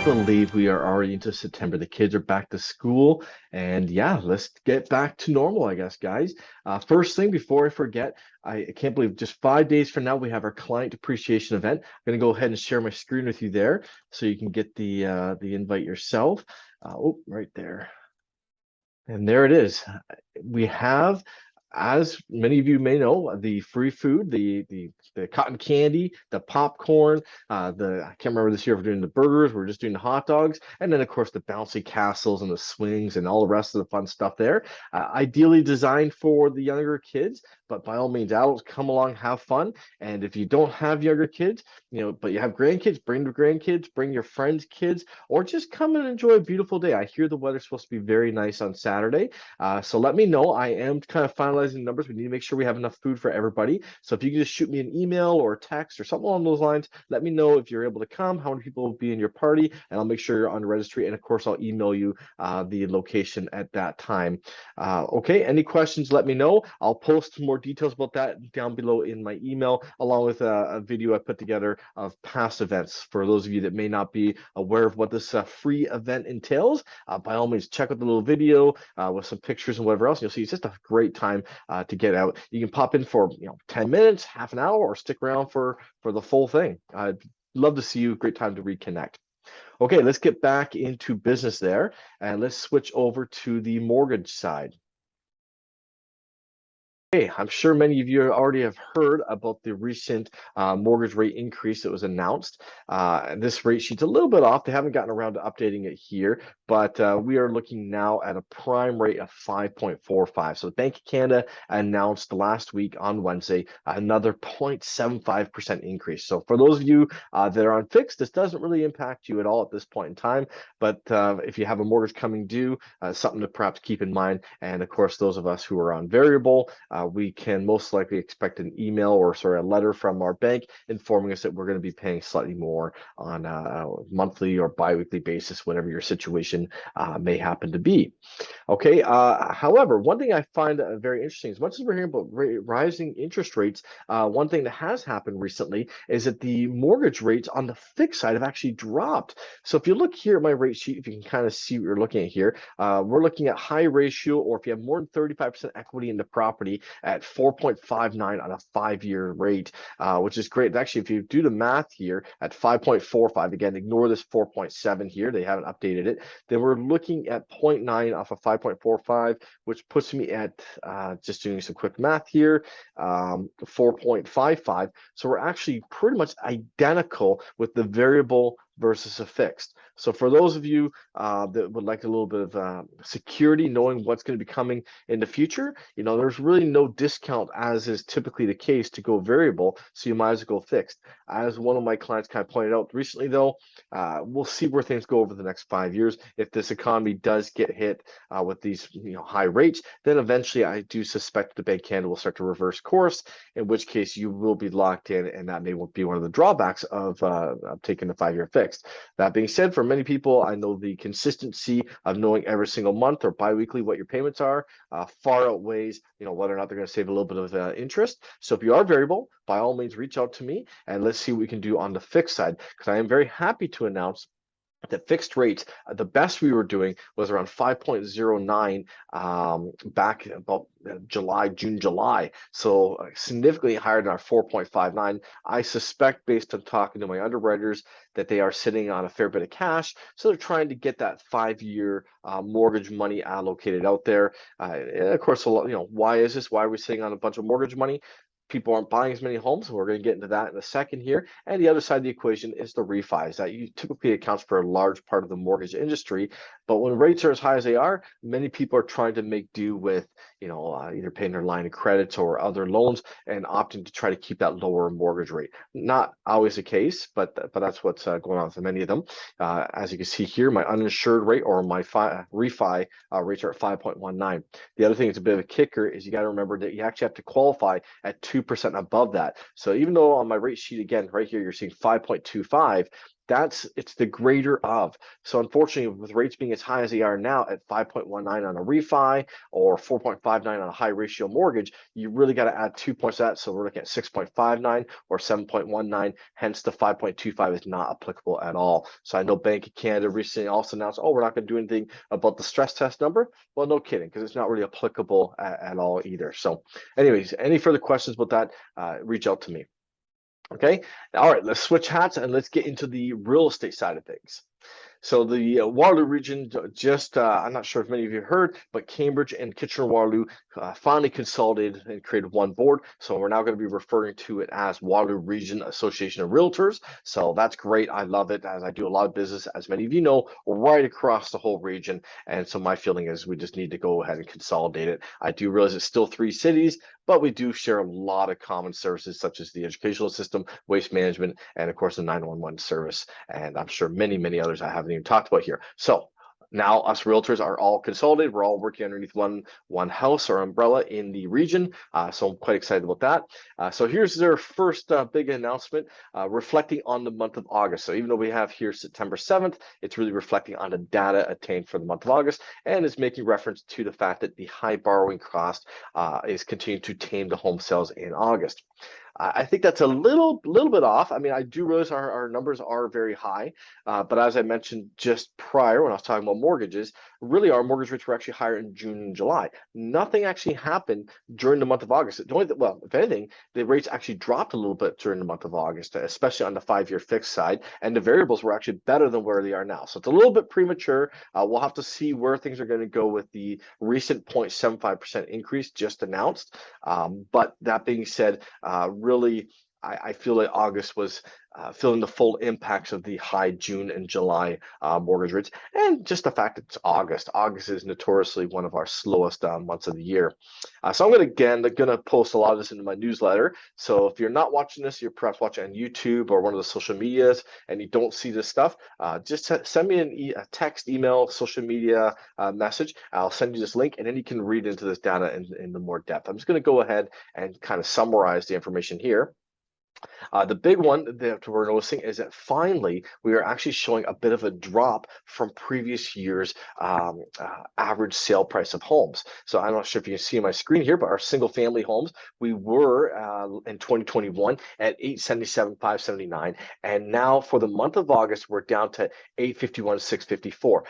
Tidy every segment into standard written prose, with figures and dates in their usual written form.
can't believe we are already into September. The kids are back to school, and yeah, let's get back to normal, I guess, guys. First thing, before I forget, I can't believe just 5 days from now we have our client appreciation event. I'm going to go ahead and share my screen with you there, so you can get the invite yourself. Oh, right there, and there it is. We have, as many of you may know, the free food, the cotton candy, the popcorn, I can't remember this year if we're doing the burgers, we're just doing the hot dogs, and then of course the bouncy castles and the swings and all the rest of the fun stuff there. Ideally designed for the younger kids, but by all means, adults come along, have fun. And if you don't have younger kids, but you have grandkids, bring the grandkids, bring your friends' kids, or just come and enjoy a beautiful day. I hear the weather's supposed to be very nice on Saturday. So let me know. I am kind of finalizing numbers. We need to make sure we have enough food for everybody. So if you can just shoot me an email or a text or something along those lines, let me know if you're able to come, how many people will be in your party, and I'll make sure you're on the registry. And of course, I'll email you the location at that time. Okay, any questions, let me know. I'll post more details about that down below in my email, along with a video I put together of past events. For those of you that may not be aware of what this free event entails, by all means, check out the little video with some pictures and whatever else. You'll see it's just a great time to get out. You can pop in for 10 minutes, half an hour, or stick around for the full thing. I'd love to see you. Great time to reconnect. Okay, let's get back into business there, and let's switch over to the mortgage side. Hey, I'm sure many of you already have heard about the recent mortgage rate increase that was announced. And this rate sheet's a little bit off. They haven't gotten around to updating it here, but we are looking now at a prime rate of 5.45. So the Bank of Canada announced last week on Wednesday another 0.75% increase. So for those of you that are on fixed, this doesn't really impact you at all at this point in time. But if you have a mortgage coming due, something to perhaps keep in mind. And of course, those of us who are on variable, we can most likely expect an email or a letter from our bank informing us that we're going to be paying slightly more on a monthly or biweekly basis, whatever your situation may happen to be. Okay. However, one thing I find very interesting, as much as we're hearing about rising interest rates, one thing that has happened recently is that the mortgage rates on the fixed side have actually dropped. So if you look here at my rate sheet, if you can kind of see what you're looking at here, we're looking at high ratio, or if you have more than 35% equity in the property, at 4.59 on a 5-year rate, which is great. Actually, if you do the math here at 5.45, again, ignore this 4.7 here, they haven't updated it, then we're looking at 0.9 off of 5.45, which puts me at, just doing some quick math here, 4.55. So we're actually pretty much identical with the variable versus a fixed. So for those of you that would like a little bit of security, knowing what's going to be coming in the future, there's really no discount, as is typically the case, to go variable. So you might as well go fixed. As one of my clients kind of pointed out recently, though, we'll see where things go over the next 5 years. If this economy does get hit with these high rates, then eventually I do suspect the Bank of Canada will start to reverse course, in which case you will be locked in, and that may be one of the drawbacks of taking the 5-year fixed. That being said, for many people, I know the consistency of knowing every single month or biweekly what your payments are far outweighs, whether or not they're going to save a little bit of interest. So if you are variable, by all means, reach out to me and let's see what we can do on the fixed side, because I am very happy to announce the fixed rates, the best we were doing was around 5.09 back about June, July. So significantly higher than our 4.59. I suspect, based on talking to my underwriters, that they are sitting on a fair bit of cash. So they're trying to get that 5-year mortgage money allocated out there. And of course, why is this? Why are we sitting on a bunch of mortgage money? People aren't buying as many homes. We're going to get into that in a second here. And the other side of the equation is the refis. That typically accounts for a large part of the mortgage industry. But when rates are as high as they are, many people are trying to make do with, either paying their line of credits or other loans and opting to try to keep that lower mortgage rate. Not always the case, but that's what's going on with many of them. As you can see here, my uninsured rate, or my refi rates, are at 5.19. The other thing that's a bit of a kicker is you got to remember that you actually have to qualify at 2% above that. So even though on my rate sheet, again, right here, you're seeing 5.25, it's the greater of. So unfortunately, with rates being as high as they are now at 5.19 on a refi or 4.59 on a high ratio mortgage, you really got to add 2 points to that. So we're looking at 6.59 or 7.19. Hence, the 5.25 is not applicable at all. So I know Bank of Canada recently also announced, oh, we're not going to do anything about the stress test number. Well, no kidding, because it's not really applicable at all either. So anyways, any further questions about that, reach out to me. Okay, all right, let's switch hats and let's get into the real estate side of things. So the Waterloo region just, I'm not sure if many of you heard, but Cambridge and Kitchener-Waterloo finally consolidated and created one board. So we're now going to be referring to it as Waterloo Region Association of Realtors. So that's great. I love it, as I do a lot of business, as many of you know, right across the whole region. And so my feeling is we just need to go ahead and consolidate it. I do realize it's still 3 cities, but we do share a lot of common services such as the educational system, waste management, and of course the 911 service. And I'm sure many others I haven't even talked about here. So now us realtors are all consolidated. We're all working underneath one house or umbrella in the region. So I'm quite excited about that. So here's their first big announcement, reflecting on the month of August. So even though we have here September 7th, it's really reflecting on the data attained for the month of August, and is making reference to the fact that the high borrowing cost is continuing to tame the home sales in August. I think that's a little bit off. I mean, I do realize our numbers are very high, but as I mentioned just prior when I was talking about mortgages, really our mortgage rates were actually higher in June and July. Nothing actually happened during the month of August. Well, if anything, the rates actually dropped a little bit during the month of August, especially on the 5-year fixed side, and the variables were actually better than where they are now. So it's a little bit premature. We'll have to see where things are going to go with the recent 0.75% increase just announced. But that being said, really, I feel like August was feeling the full impacts of the high June and July mortgage rates, and just the fact that it's August. August is notoriously one of our slowest months of the year. So I'm gonna post a lot of this into my newsletter. So if you're not watching this, you're perhaps watching on YouTube or one of the social medias, and you don't see this stuff, just send me a text, email, social media message. I'll send you this link, and then you can read into this data in the more depth. I'm just going to go ahead and kind of summarize the information here. The big one that we're noticing is that finally we are actually showing a bit of a drop from previous years' average sale price of homes. So I'm not sure if you can see on my screen here, but our single family homes, we were in 2021 at 877, 579, and now for the month of August we're down to 851, 654.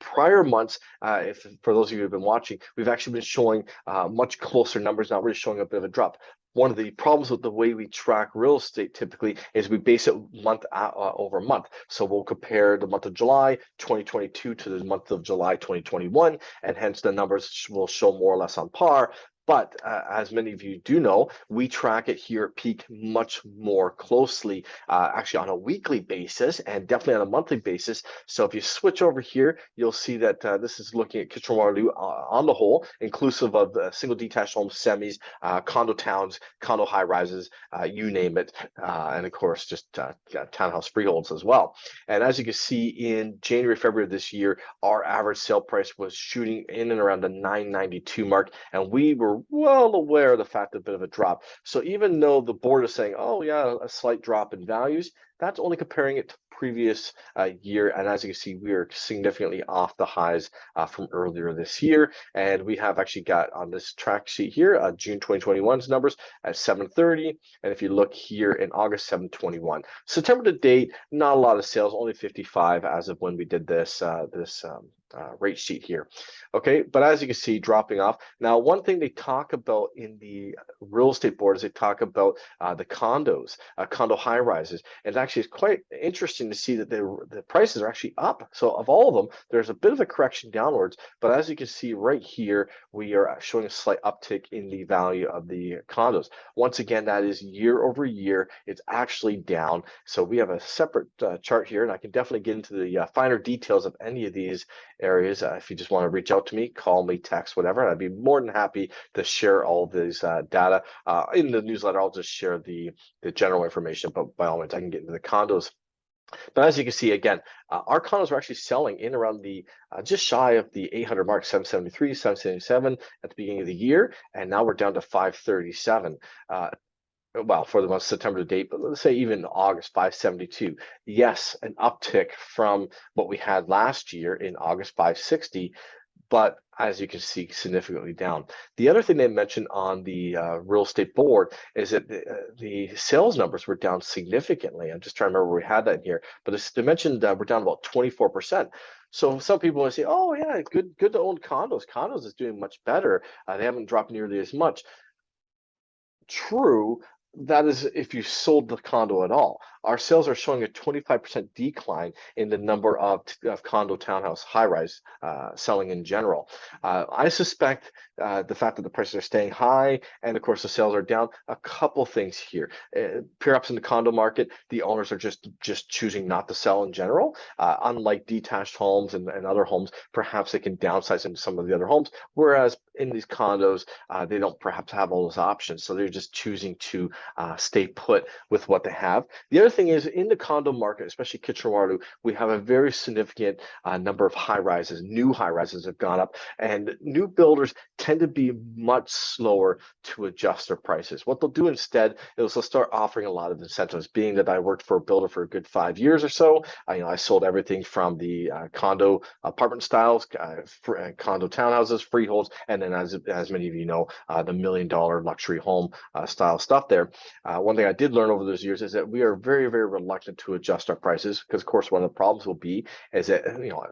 Prior months, for those of you who have been watching, we've actually been showing much closer numbers, not really showing a bit of a drop. One of the problems with the way we track real estate typically is we base it month over month. So we'll compare the month of July 2022 to the month of July 2021, and hence the numbers will show more or less on par. But as many of you do know, we track it here at Peak much more closely, actually on a weekly basis and definitely on a monthly basis. So if you switch over here, you'll see that this is looking at Kitchener-Waterloo on the whole, inclusive of single detached homes, semis, condo towns, condo high rises, you name it, and of course just townhouse freeholds as well. And as you can see, in January, February of this year, our average sale price was shooting in and around the 992 mark, and we were well aware of the fact of a bit of a drop. So even though the board is saying, oh yeah, a slight drop in values, that's only comparing it to previous year, and as you can see, we are significantly off the highs from earlier this year. And we have actually got on this track sheet here June 2021's numbers at 730, and if you look here in August, 721. September to date, not a lot of sales, only 55 as of when we did this rate sheet here. Okay, but as you can see, dropping off. Now, one thing they talk about in the real estate board is they talk about the condos, condo high rises, and actually it's quite interesting to see that the prices are actually up. So of all of them, there's a bit of a correction downwards, but as you can see right here, we are showing a slight uptick in the value of the condos. Once again, that is year over year. It's actually down. So we have a separate chart here, and I can definitely get into the finer details of any of these areas. If you just want to reach out to me, call me, text, whatever, and I'd be more than happy to share all these data. In the newsletter, I'll just share the general information, but by all means, I can get into the condos. But as you can see, again, our condos are actually selling in around the just shy of the 800 mark, 773, 777 at the beginning of the year, and now we're down to 537. well, for the month of September to date, but let's say even August, 572. Yes, an uptick from what we had last year in August, 560, but as you can see, significantly down. The other thing they mentioned on the real estate board is that the sales numbers were down significantly. I'm just trying to remember where we had that in here, but they mentioned we're down about 24%. So some people will say, "Oh yeah, good to own condos. Condos is doing much better. They haven't dropped nearly as much." True, that is if you sold the condo at all. Our sales are showing a 25% decline in the number of condo, townhouse, high-rise selling in general. I suspect the fact that the prices are staying high and of course the sales are down, a couple things here. Perhaps in the condo market, the owners are just choosing not to sell in general. Unlike detached homes and other homes, perhaps they can downsize into some of the other homes, whereas in these condos, they don't perhaps have all those options. So they're just choosing to stay put with what they have. The other thing is in the condo market, especially Kitchener-Waterloo, we have a very significant number of high rises. New high rises have gone up, and new builders tend to be much slower to adjust their prices. What they'll do instead is they'll start offering a lot of incentives. Being that I worked for a builder for a good 5 years or so, I sold everything from the condo apartment styles, condo townhouses, freeholds, and then as many of you know, the $1 million luxury home style stuff there. One thing I did learn over those years is that we are very, very reluctant to adjust our prices because, of course, one of the problems will be is that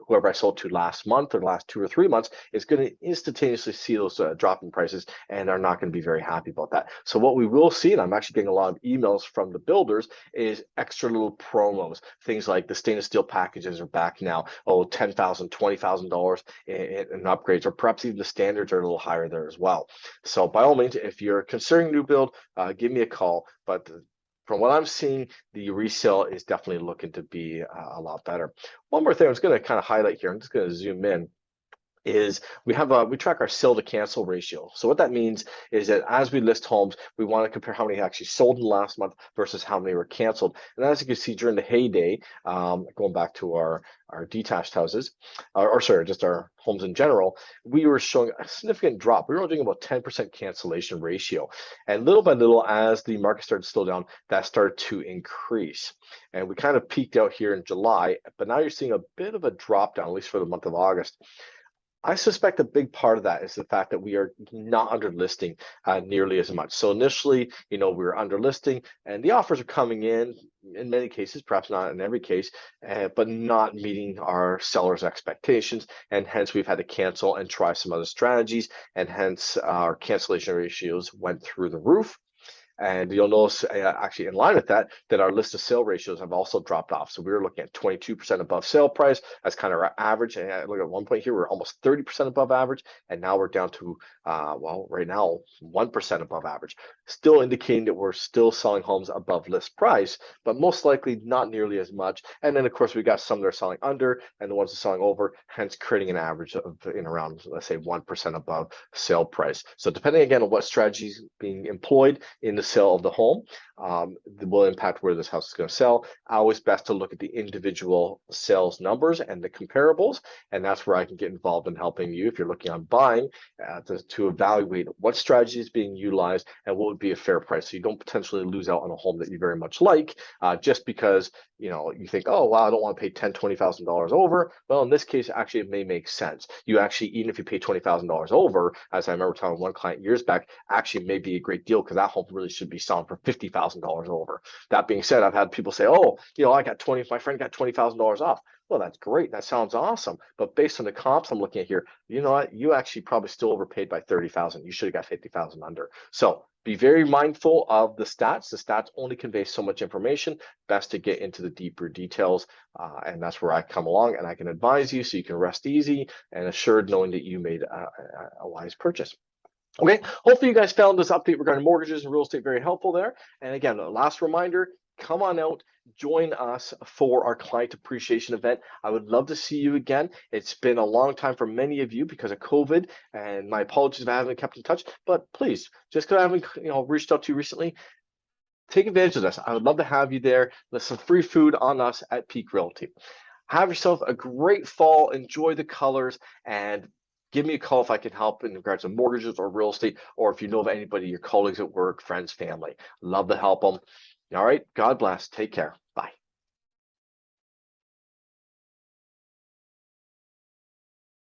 whoever I sold to last month or the last 2 or 3 months is going to instantaneously see those drop in prices and are not going to be very happy about that. So what we will see, and I'm actually getting a lot of emails from the builders, is extra little promos. Things like the stainless steel packages are back now. Oh, $10,000, $20,000 in upgrades, or perhaps even the standards are a little higher there as well. So by all means, if you're considering new build, give me a call. But from what I'm seeing, the resale is definitely looking to be a lot better. One more thing I was going to kind of highlight here, I'm just going to zoom in, is we track our sell to cancel ratio. So what that means is that as we list homes, we want to compare how many actually sold in the last month versus how many were canceled. And as you can see during the heyday, going back to our detached houses, or sorry, just our homes in general, we were showing a significant drop. We were only doing about 10% cancellation ratio. And little by little, as the market started to slow down, that started to increase. And we kind of peaked out here in July, but now you're seeing a bit of a drop down, at least for the month of August. I suspect a big part of that is the fact that we are not under listing nearly as much. So initially, we were under listing and the offers are coming in many cases, perhaps not in every case, but not meeting our sellers' expectations. And hence we've had to cancel and try some other strategies. And hence our cancellation ratios went through the roof. And you'll notice actually in line with that our list of sale ratios have also dropped off. So we were looking at 22% above sale price. That's kind of our average. And look at one point here, we're almost 30% above average. And now we're down to, well, right now, 1% above average. Still indicating that we're still selling homes above list price, but most likely not nearly as much. And then, of course, we got some that are selling under and the ones that are selling over, hence creating an average of in around, let's say, 1% above sale price. So depending again on what strategy is being employed in the sale of the home, will impact where this house is going to sell. Always best to look at the individual sales numbers and the comparables, and that's where I can get involved in helping you if you're looking on buying to evaluate what strategy is being utilized and what would be a fair price, so you don't potentially lose out on a home that you very much like just because you think, oh wow, I don't want to pay $10,000-$20,000 over. Well, in this case, actually, it may make sense. You actually, even if you pay $20,000 over, as I remember telling one client years back, actually may be a great deal because that home really should be selling for $50,000 over. That being said, I've had people say, oh, my friend got $20,000 off. Well, that's great. That sounds awesome. But based on the comps I'm looking at here, you know what? You actually probably still overpaid by 30,000. You should have got 50,000 under. So be very mindful of the stats. The stats only convey so much information. Best to get into the deeper details. And that's where I come along and I can advise you so you can rest easy and assured knowing that you made a wise purchase. Okay, hopefully you guys found this update regarding mortgages and real estate very helpful there. And again, a last reminder, come on out, join us for our client appreciation event. I would love to see you again. It's been a long time for many of you because of COVID, and my apologies if I haven't kept in touch, but please, just because I haven't reached out to you recently, take advantage of this. I would love to have you there. There's some free food on us at Peak Realty. Have yourself a great fall, enjoy the colors, and Give me a call if I can help in regards to mortgages or real estate, or if you know of anybody, your colleagues at work, friends, family. Love to help them. All right. God bless. Take care.